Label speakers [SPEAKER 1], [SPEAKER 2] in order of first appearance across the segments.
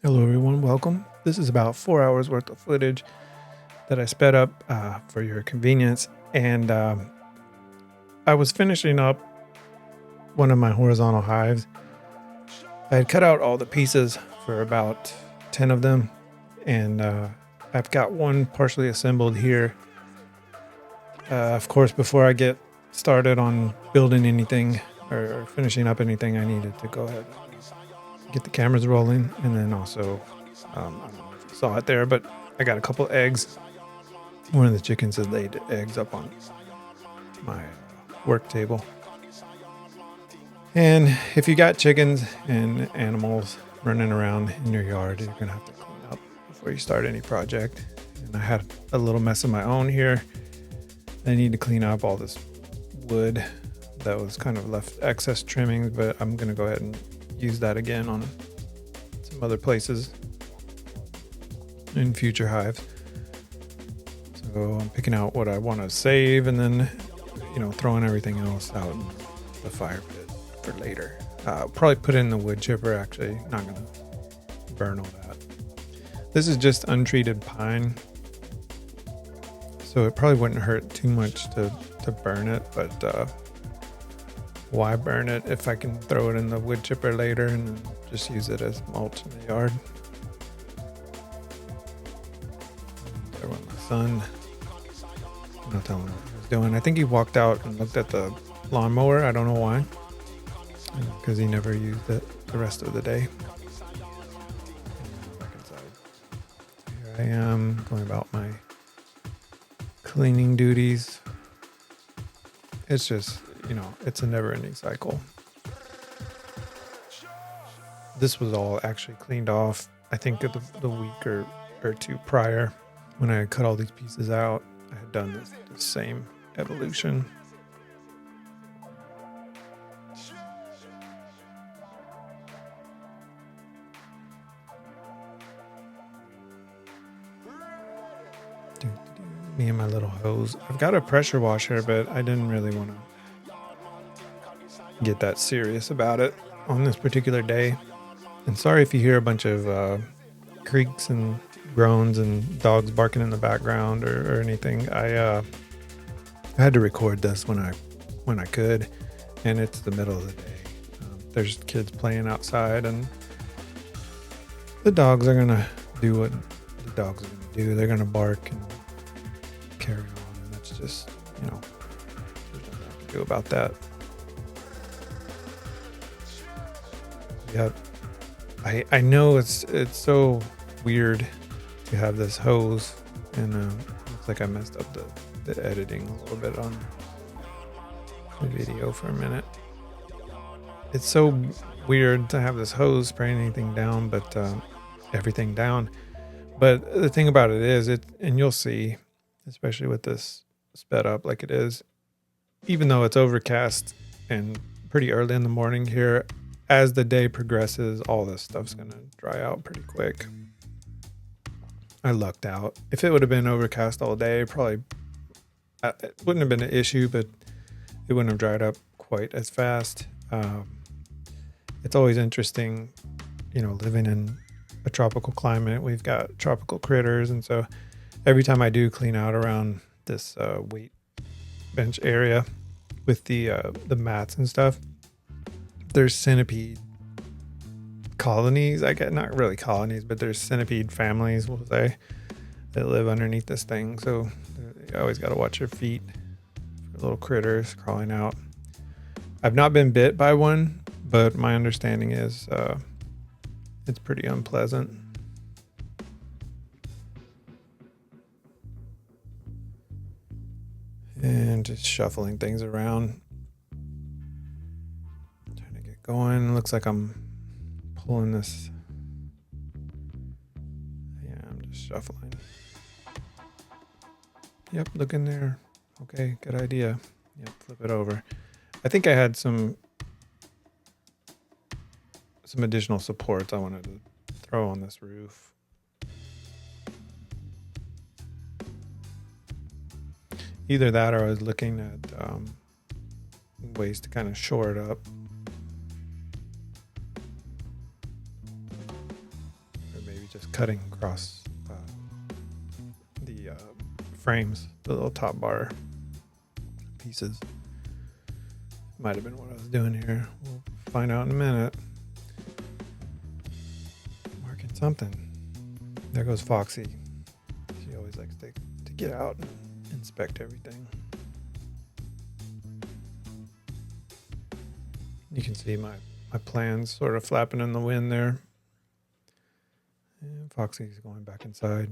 [SPEAKER 1] Hello everyone, welcome. This is about 4 hours worth of footage that I sped up for your convenience. And I was finishing up one of my horizontal hives. I had cut out all the pieces for about 10 of them. And I've got one partially assembled here. Of course, before I get started on building anything or finishing up anything, I needed to go ahead and get the cameras rolling. And then also, I don't know if you saw it there, but I got a couple eggs. One of the chickens has laid eggs up on my work table. And if you got chickens and animals running around in your yard, you're going to have to clean up before you start any project. And I had a little mess of my own here. I need to clean up all this wood that was kind of left excess trimmings, but I'm going to go ahead and use that again on some other places in future hives. So I'm picking out what I want to save and then, throwing everything else out in the fire pit for later. Probably put it in the wood chipper, actually. Not going to burn all that. This is just untreated pine. So it probably wouldn't hurt too much to burn it, but why burn it if I can throw it in the wood chipper later and just use it as mulch in the yard? There went my son. No telling what he was doing. I think he walked out and looked at the lawnmower. I don't know why. Because he never used it the rest of the day. Back inside. Here I am going about my cleaning duties. It's just, it's a never-ending cycle. This was all actually cleaned off, I think, the week or two prior. When I had cut all these pieces out, I had done the same evolution. Me and my little hose. I've got a pressure washer, but I didn't really want to get that serious about it on this particular day. And sorry if you hear a bunch of creaks and groans and dogs barking in the background or anything. I had to record this when I could, and it's the middle of the day. There's kids playing outside, and the dogs are gonna do what the dogs are gonna do. They're gonna bark and carry on, and that's just, there's nothing I can do about that. Yep. I know it's so weird to have this hose, and looks like I messed up the editing a little bit on the video for a minute. It's so weird to have this hose spraying anything down, but everything down. But the thing about it is, and you'll see, especially with this sped up like it is, even though it's overcast and pretty early in the morning here, as the day progresses, all this stuff's going to dry out pretty quick. I lucked out. If it would have been overcast all day, probably it wouldn't have been an issue, but it wouldn't have dried up quite as fast. It's always interesting, living in a tropical climate. We've got tropical critters, and so every time I do clean out around this weight bench area with the mats and stuff, there's centipede colonies. I get, not really colonies, but there's centipede families, we'll say, that live underneath this thing. So you always got to watch your feet for little critters crawling out. I've not been bit by one, but my understanding is it's pretty unpleasant. And just shuffling things around. Trying to get going. Looks like I'm pulling this. Yeah, I'm just shuffling. Yep, look in there. Okay, good idea. Yep, flip it over. I think I had some additional supports I wanted to throw on this roof. Either that, or I was looking at ways to kind of shore it up. just cutting across the frames, the little top bar pieces. Might have been what I was doing here. We'll find out in a minute. Marking something. There goes Foxy. She always likes to get out and inspect everything. You can see my plans sort of flapping in the wind there. And Foxy's going back inside.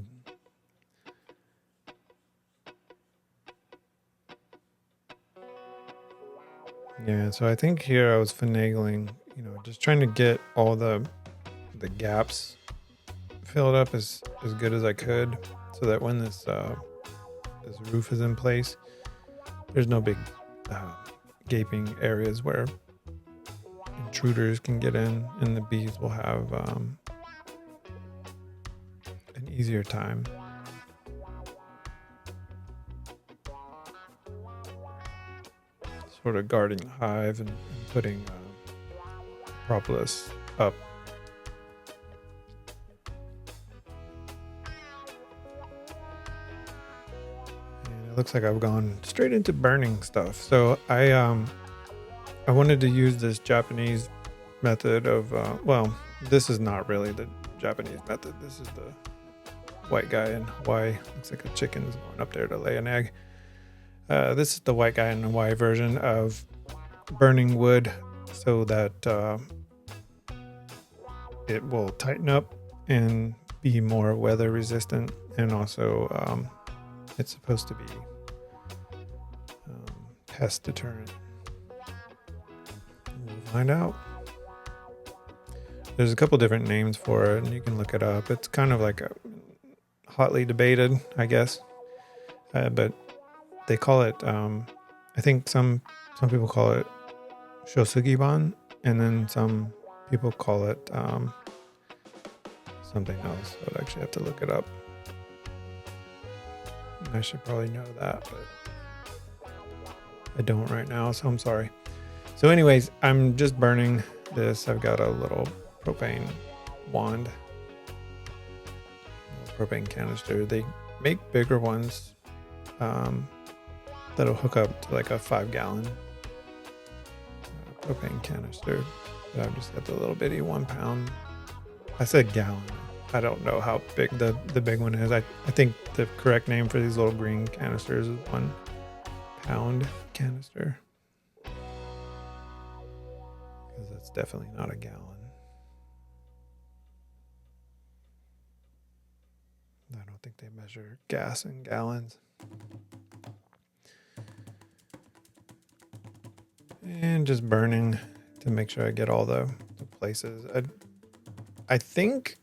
[SPEAKER 1] Yeah, so I think here I was finagling, just trying to get all the gaps filled up as good as I could, so that when this roof is in place, there's no big gaping areas where intruders can get in, and the bees will have an easier time. Sort of guarding the hive and putting propolis up. And it looks like I've gone straight into burning stuff. So I wanted to use this Japanese method of this is not really the Japanese method. This is the white guy in Hawaii. Looks like a chicken's going up there to lay an egg. This is the white guy in Hawaii version of burning wood, so that it will tighten up and be more weather resistant, and also it's supposed to be pest deterrent. We'll find out. There's a couple different names for it, and you can look it up. It's kind of like hotly debated, I guess, but they call it, I think some people call it shosugiban, and then some people call it something else. I would actually have to look it up. I should probably know that, but I don't right now, so I'm sorry. So anyways, I'm just burning this. I've got a little propane wand, propane canister. They make bigger ones that'll hook up to like a 5-gallon propane canister. But I've just got the little bitty 1 pound. I said gallon. I don't know how big the big one is. I think the correct name for these little green canisters is 1 pound canister, because that's definitely not a gallon. I don't think they measure gas in gallons. And just burning to make sure I get all the places. I think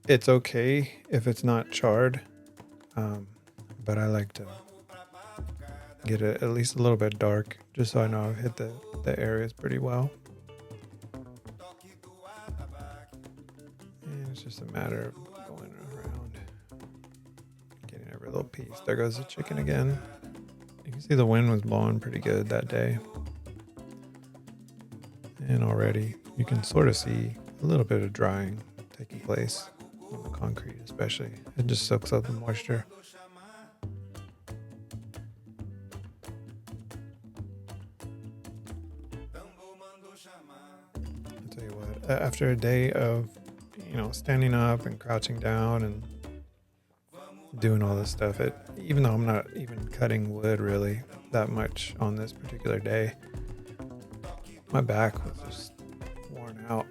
[SPEAKER 1] it's okay if it's not charred, but I like to get it at least a little bit dark, just so I know I've hit the areas pretty well. And it's just a matter of going around, getting every little piece. There goes the chicken again. You can see the wind was blowing pretty good that day. And already you can sort of see a little bit of drying taking place on the concrete, especially. It just soaks up the moisture. I'll tell you what, after a day of, standing up and crouching down and doing all this stuff, even though I'm not even cutting wood really that much on this particular day, my back was just worn out.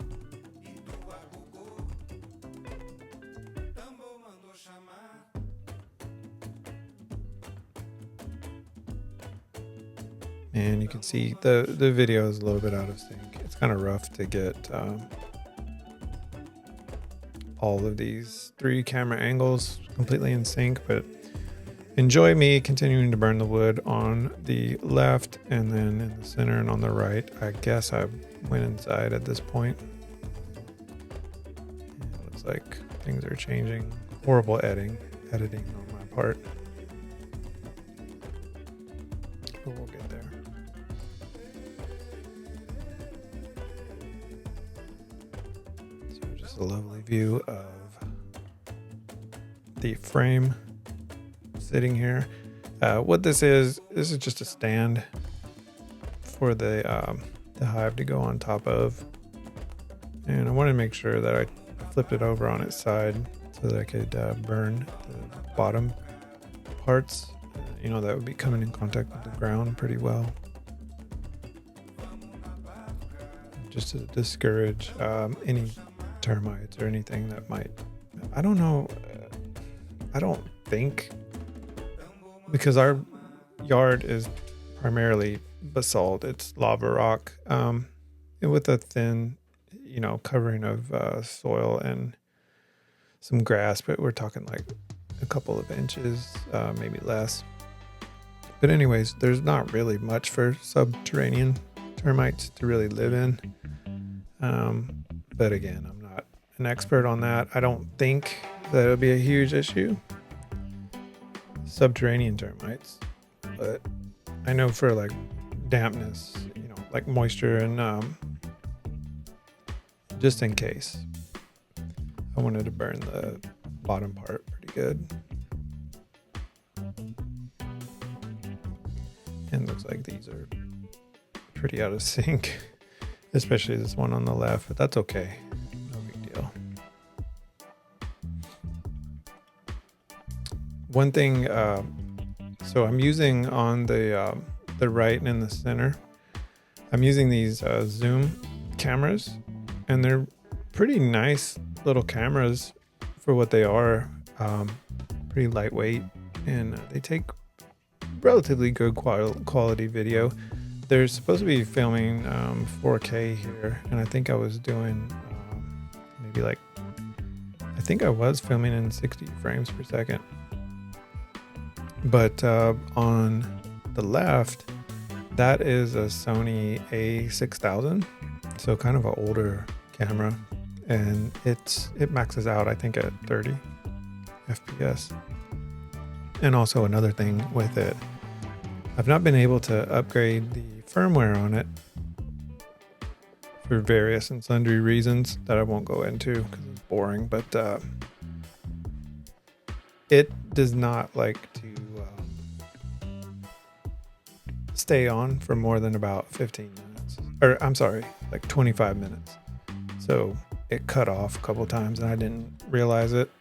[SPEAKER 1] And you can see the video is a little bit out of sync. It's kind of rough to get all of these 3 camera angles completely in sync, but enjoy me continuing to burn the wood on the left, and then in the center and on the right. I guess I went inside at this point. And it looks like things are changing. Horrible editing on my part. But we'll get there. So just a lovely view of the frame sitting here. What this is just a stand for the hive to go on top of. And I wanted to make sure that I flipped it over on its side so that I could burn the bottom parts, that would be coming in contact with the ground pretty well. Just to discourage any termites or anything that might, I don't know, I don't think, because our yard is primarily basalt, it's lava rock, with a thin, covering of soil and some grass, but we're talking like a couple of inches, maybe less. But anyways, there's not really much for subterranean termites to really live in. But again, I'm not an expert on that. I don't think that it'll be a huge issue, subterranean termites, but I know for like dampness, like moisture, and just in case, I wanted to burn the bottom part pretty good. And looks like these are pretty out of sync, especially this one on the left, but that's okay. No big deal. One thing, so I'm using on the right and in the center, I'm using these zoom cameras, and they're pretty nice little cameras for what they are. Pretty lightweight, and they take relatively good quality video. They're supposed to be filming 4K here, and I think I was doing I was filming in 60 frames per second. But on the left, that is a Sony A6000, so kind of an older camera, and it maxes out, I think, at 30 FPS. And also another thing with it, I've not been able to upgrade the firmware on it for various and sundry reasons that I won't go into because it's boring, but it does not like to stay on for more than about 15 minutes, or I'm sorry, like 25 minutes. So it cut off a couple times and I didn't realize it.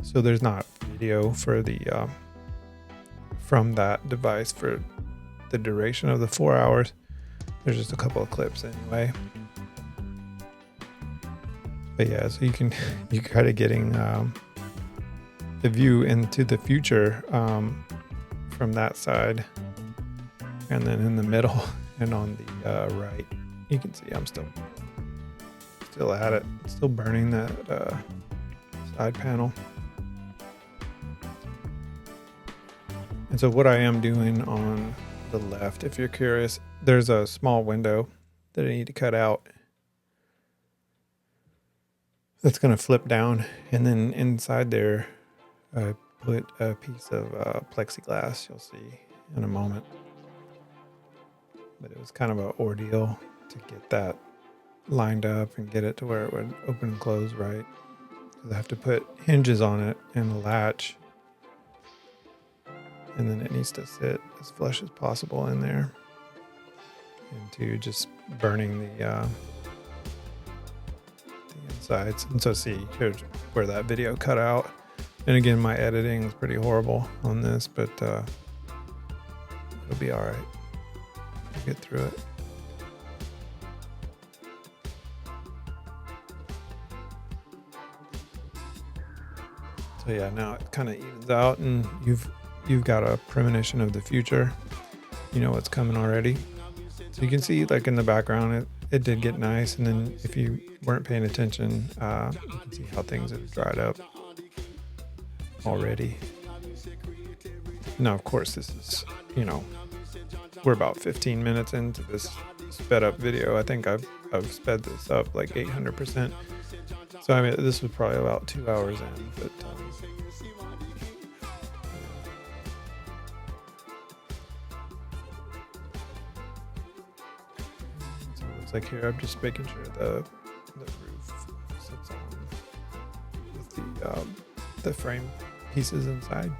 [SPEAKER 1] So there's not video for the from that device for the duration of the 4 hours. There's just a couple of clips anyway. But yeah, so you kind of getting the view into the future from that side, and then in the middle and on the right, you can see I'm still at it, still burning that side panel. And so what I am doing on the left, if you're curious, there's a small window that I need to cut out that's going to flip down, and then inside there I put a piece of plexiglass. You'll see in a moment. But it was kind of an ordeal to get that lined up and get it to where it would open and close right. I have to put hinges on it and a latch, and then it needs to sit as flush as possible in there into just burning the insides. And so see, here's where that video cut out. And again, my editing is pretty horrible on this, but it'll be all right. I'll get through it. So yeah, now it kind of evens out, and you've got a premonition of the future. You know what's coming already. So you can see, like in the background, it did get nice, and then if you weren't paying attention, you can see how things have dried up already. Now, of course, this is, we're about 15 minutes into this sped up video. I think I've sped this up like 800%. So I mean, this was probably about 2 hours in, but so it looks like here I'm just making sure the roof sits on with the frame pieces inside.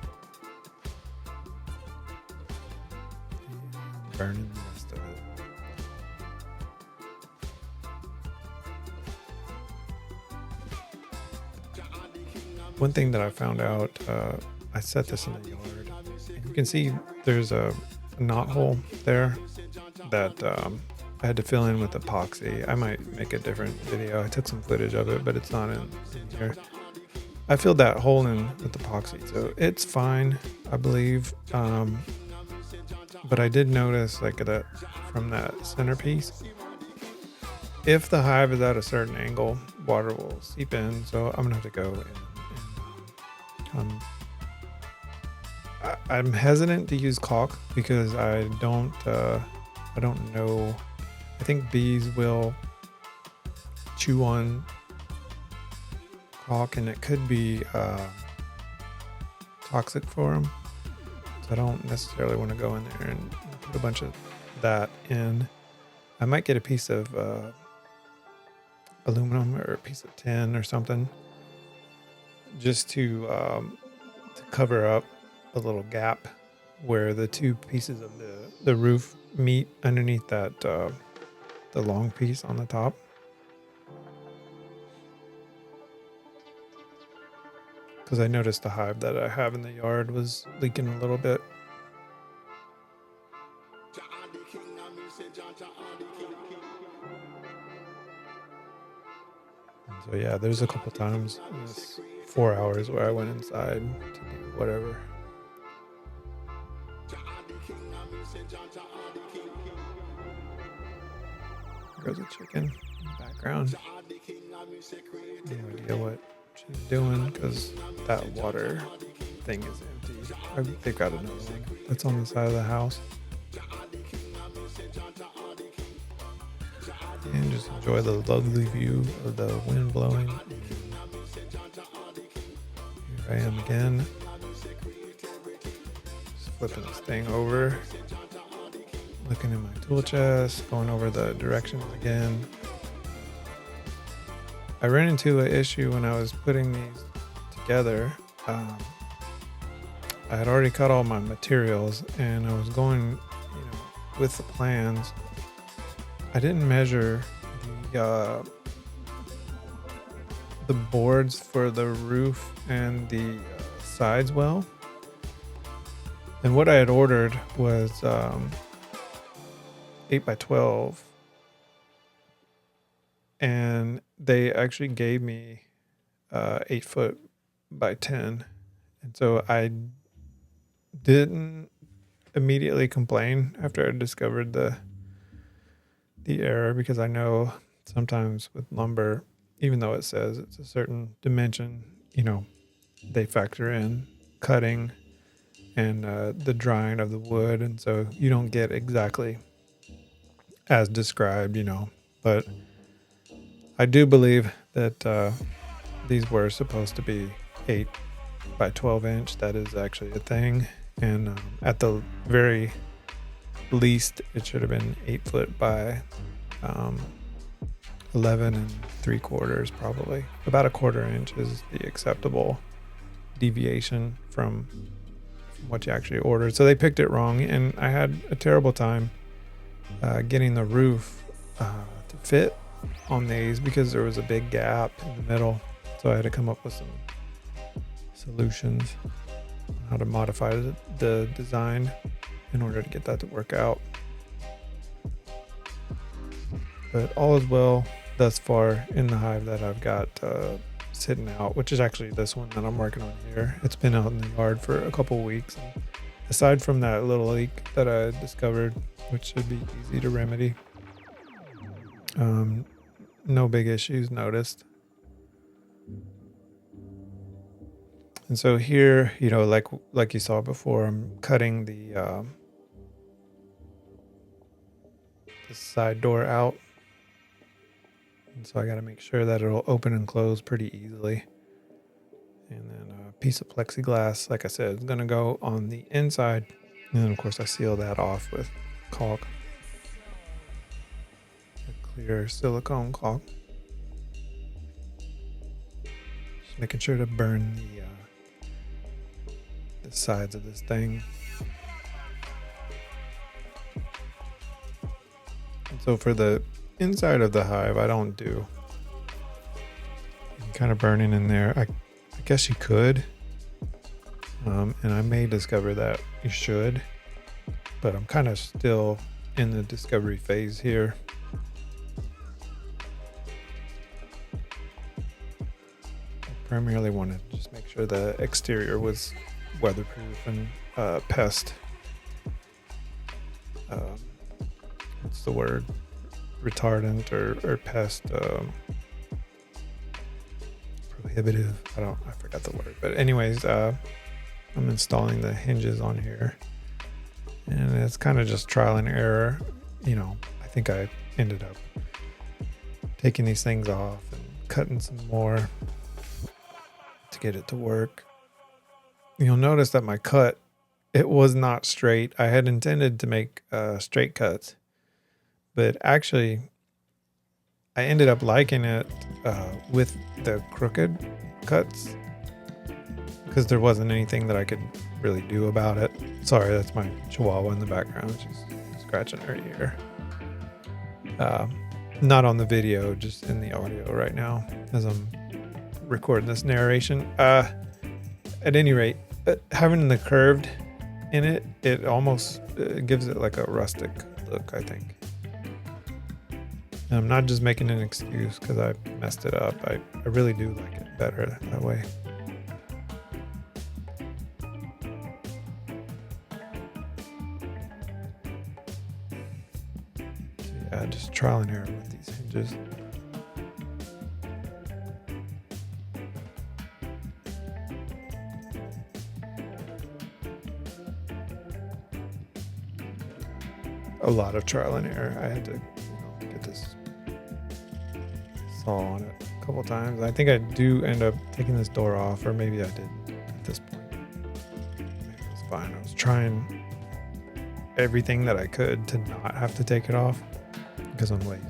[SPEAKER 1] And burning the rest of it. One thing that I found out, I set this in the yard. And you can see there's a knot hole there that I had to fill in with epoxy. I might make a different video. I took some footage of it, but it's not in here. I filled that hole in with epoxy, so it's fine, I believe. But I did notice like that from that centerpiece, if the hive is at a certain angle, water will seep in. So I'm gonna have to go in. I'm hesitant to use caulk because I don't know. I think bees will chew on caulk, and it could be toxic for them. So I don't necessarily want to go in there and put a bunch of that in. I might get a piece of aluminum or a piece of tin or something, just to cover up a little gap where the two pieces of the roof meet underneath that the long piece on the top. Because I noticed the hive that I have in the yard was leaking a little bit. And so yeah, there's a couple times in this 4 hours where I went inside to do whatever. There's a chicken in the background. No idea what she's doing because that water thing is empty. They've got another one that's on the side of the house. And just enjoy the lovely view of the wind blowing. Here I am again. Just flipping this thing over. Looking in my tool chest, going over the directions again. I ran into an issue when I was putting these together. I had already cut all my materials and I was going, with the plans. I didn't measure the boards for the roof and the sides well. And what I had ordered was 8x12, and they actually gave me 8 foot by 10, and so I didn't immediately complain after I discovered the error, because I know sometimes with lumber, even though it says it's a certain dimension, they factor in cutting and the drying of the wood, and so you don't get exactly as described, but I do believe that these were supposed to be 8 by 12 inch. That is actually a thing. And at the very least, it should have been 8 foot by 11 3/4, probably. About a 1/4 inch is the acceptable deviation from what you actually ordered. So they picked it wrong, and I had a terrible time getting the roof to fit on these because there was a big gap in the middle. So I had to come up with some solutions on how to modify the design in order to get that to work out. But all is well thus far in the hive that I've got sitting out, which is actually this one that I'm working on here. It's been out in the yard for a couple weeks. And aside from that little leak that I discovered, which should be easy to remedy, no big issues noticed. And so here, like you saw before, I'm cutting the side door out. And so I got to make sure that it'll open and close pretty easily. And then a piece of plexiglass, like I said, is going to go on the inside. And then, of course, I seal that off with caulk. A clear silicone caulk. Just making sure to burn the sides of this thing. And so for the inside of the hive, I don't do kind of burning in there. I guess you could. And I may discover that you should. But I'm kind of still in the discovery phase here. I primarily want to just make sure the exterior was weatherproof and pest. What's the word? Retardant or pest prohibitive. I forgot the word. But anyways, I'm installing the hinges on here. And it's kind of just trial and error. I think I ended up taking these things off and cutting some more to get it to work. You'll notice that my cut, it was not straight. I had intended to make straight cuts, but actually I ended up liking it with the crooked cuts because there wasn't anything that I could really do about it. Sorry, that's my chihuahua in the background. She's scratching her ear. Not on the video, just in the audio right now as I'm recording this narration. At any rate, having the curved in it, it almost gives it like a rustic look, I think. And I'm not just making an excuse because I messed it up. I really do like it better that way. Just trial and error with these hinges. A lot of trial and error. I had to get this saw on it a couple times. I think I do end up taking this door off, or maybe I didn't at this point. Maybe it was fine. I was trying everything that I could to not have to take it off because I'm lazy.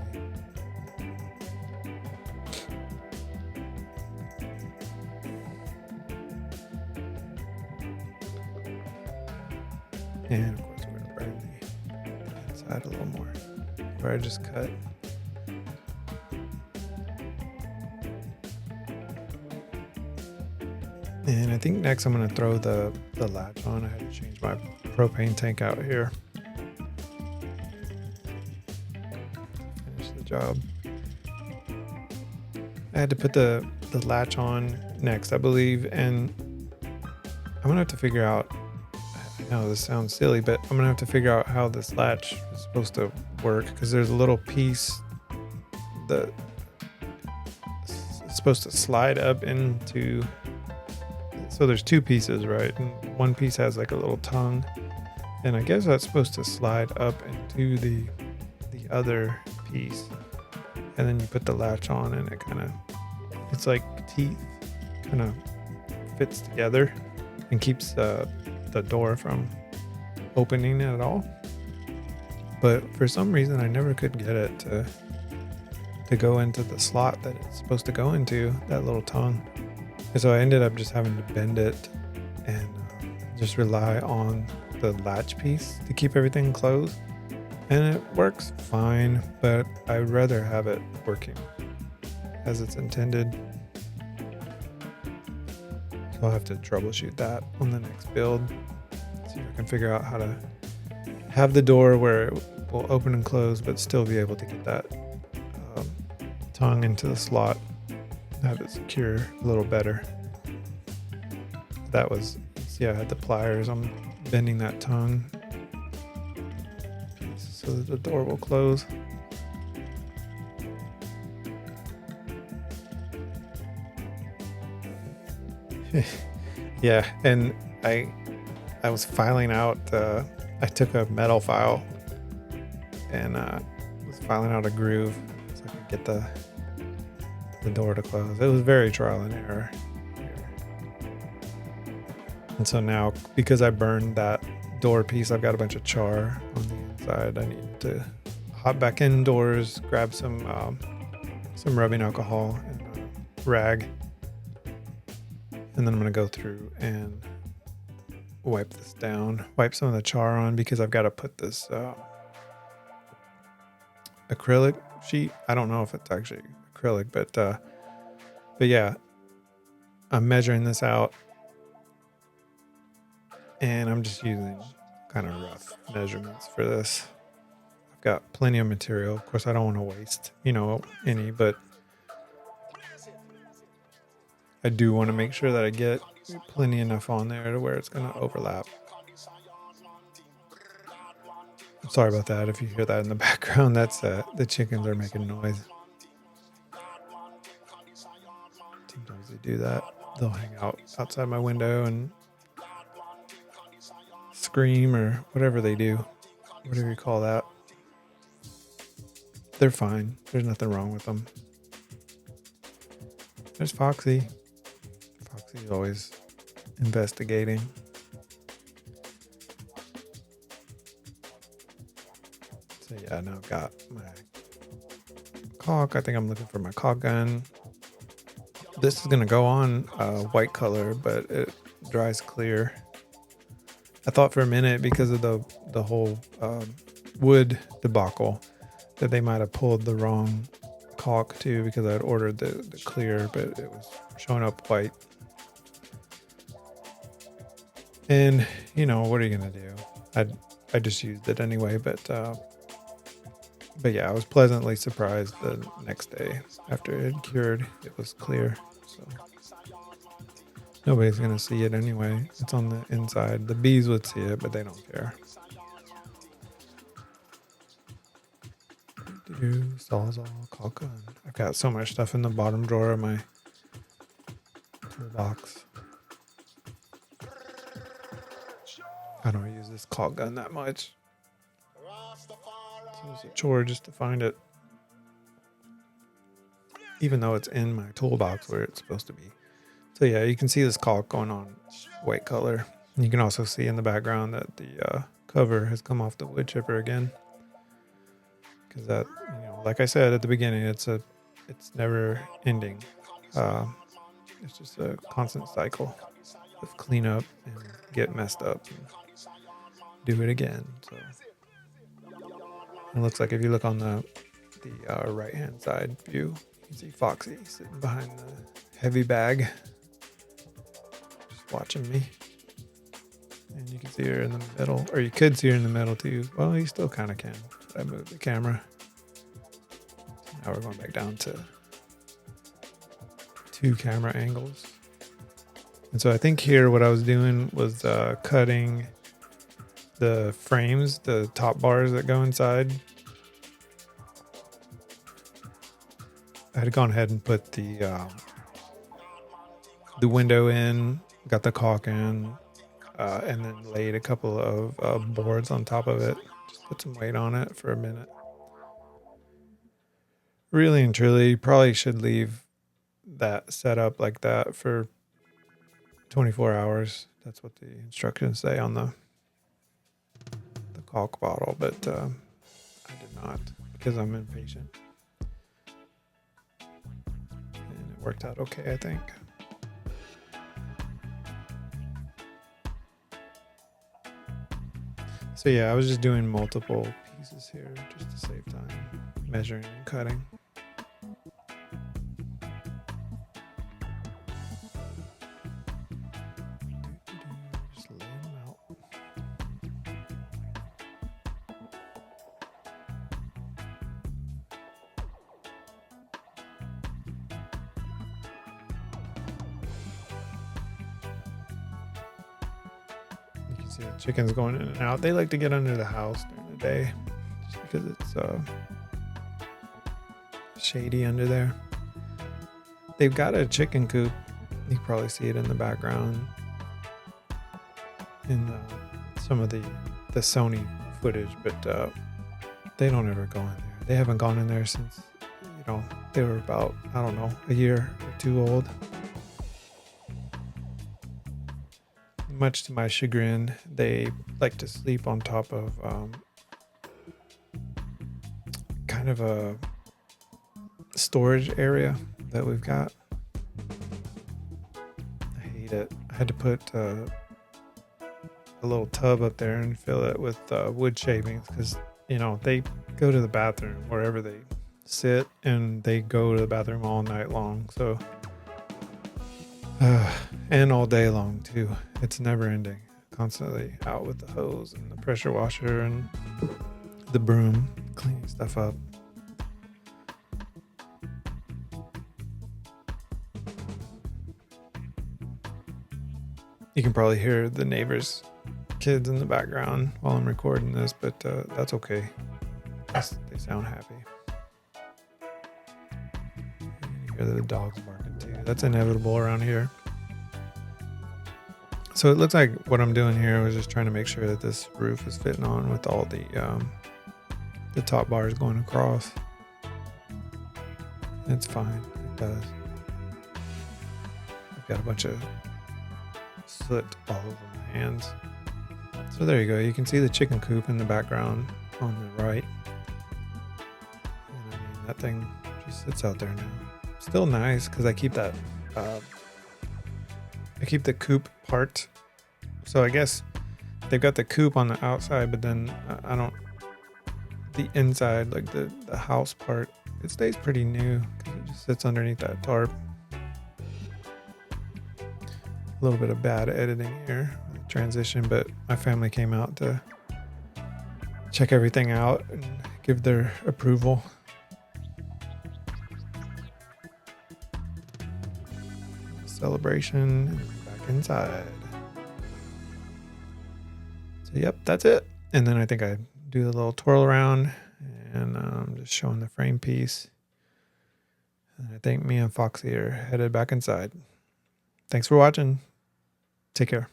[SPEAKER 1] And of course we're going to burn the inside a little more where I just cut. And I think next I'm going to throw the latch on. I had to change my propane tank out here. Finish the job. I had to put the latch on next, I believe, and I'm going to have to figure out, I know this sounds silly, but I'm going to have to figure out how this latch is supposed to work, because there's a little piece that it's supposed to slide up into. So there's two pieces, right? And one piece has like a little tongue, and I guess that's supposed to slide up into the other piece, and then you put the latch on, and it kind of, it's like teeth, kind of fits together and keeps the door from opening at all. But for some reason, I never could get it to go into the slot that it's supposed to go into, that little tongue. And so I ended up just having to bend it and just rely on the latch piece to keep everything closed. And it works fine, but I'd rather have it working as it's intended. So I'll have to troubleshoot that on the next build. See if I can figure out how to have the door where it will open and close, but still be able to get that tongue into the slot. Have it secure a little better. That was, see, I had the pliers. I'm bending that tongue so that the door will close. Yeah, and I was filing out. I took a metal file and was filing out a groove so I could get the door to close. It was very trial and error here. And so now, because I burned that door piece, I've got a bunch of char on the inside. I need to hop back indoors, grab some rubbing alcohol and a rag, and then I'm going to go through and wipe this down, wipe some of the char on, because I've got to put this acrylic sheet. I don't know if it's actually acrylic, but yeah, I'm measuring this out, and I'm just using kind of rough measurements for this. I've got plenty of material. Of course, I don't want to waste, any, but I do want to make sure that I get plenty enough on there to where it's going to overlap. I'm sorry about that. If you hear that in the background, that's the chickens are making noise. Sometimes they do that. They'll hang out outside my window and scream or whatever they do, whatever you call that. They're fine. There's nothing wrong with them. There's Foxy. Foxy's always investigating. So yeah, now I've got my caulk. I think I'm looking for my caulk gun. This is going to go on white color, but it dries clear. I thought for a minute, because of the whole wood debacle, that they might have pulled the wrong caulk too, because I had ordered the clear, but it was showing up white. And what are you gonna do? I just used it anyway, but yeah, I was pleasantly surprised the next day after it had cured. It was clear, so nobody's gonna see it anyway. It's on the inside. The bees would see it, but they don't care. Sawzall, caulk gun. I've got so much stuff in the bottom drawer of my toolbox. I don't use this caulk gun that much. So it's a chore just to find it, even though it's in my toolbox where it's supposed to be. So yeah, you can see this caulk going on white color. And you can also see in the background that the cover has come off the wood chipper again. Because that, like I said at the beginning, it's never ending. It's just a constant cycle of clean up and get messed up and do it again. So it looks like if you look on the right hand side view, you can see Foxy sitting behind the heavy bag, just watching me. And you can see her in the middle, or you could see her in the middle too. Well, you still kind of can. I moved the camera. So now we're going back down to 2 camera angles. And so I think here what I was doing was cutting the frames, the top bars that go inside. I had gone ahead and put the window in, got the caulk in, and then laid a couple of boards on top of it. Just put some weight on it for a minute. Really and truly, you probably should leave that set up like that for 24 hours. That's what the instructions say on the caulk bottle, but I did not, because I'm impatient. And it worked out okay, I think. So yeah, I was just doing multiple pieces here just to save time, measuring and cutting. Just lay them out. You can see the chickens going in and out. They like to get under the house during the day just because it's shady under there. They've got a chicken coop. You can probably see it in the background in some of the Sony footage, but they don't ever go in there. They haven't gone in there since, they were about, I don't know, a year or 2 old. Much to my chagrin, they like to sleep on top of kind of a storage area that we've got. I hate it. I had to put a little tub up there and fill it with wood shavings because, you know, they go to the bathroom wherever they sit and they go to the bathroom all night long. So, and all day long too. It's never ending. Constantly out with the hose and the pressure washer and the broom, cleaning stuff up. You can probably hear the neighbors' kids in the background while I'm recording this, but that's okay. They sound happy. You hear the dogs barking too. That's inevitable around here. So it looks like what I'm doing here was just trying to make sure that this roof is fitting on with all the top bars going across. It's fine. It does. I've got a bunch of soot all over my hands. So there you go. You can see the chicken coop in the background on the right. And I mean, that thing just sits out there now. Still nice because I keep that. I keep the coop part. So I guess they've got the coop on the outside, but then I don't. The inside, like the house part, it stays pretty new because it just sits underneath that tarp. A little bit of bad editing here, transition, but my family came out to check everything out and give their approval. Celebration, back inside. So yep, that's it. And then I think I do the little twirl around and just showing the frame piece. And I think me and Foxy are headed back inside. Thanks for watching. Take care.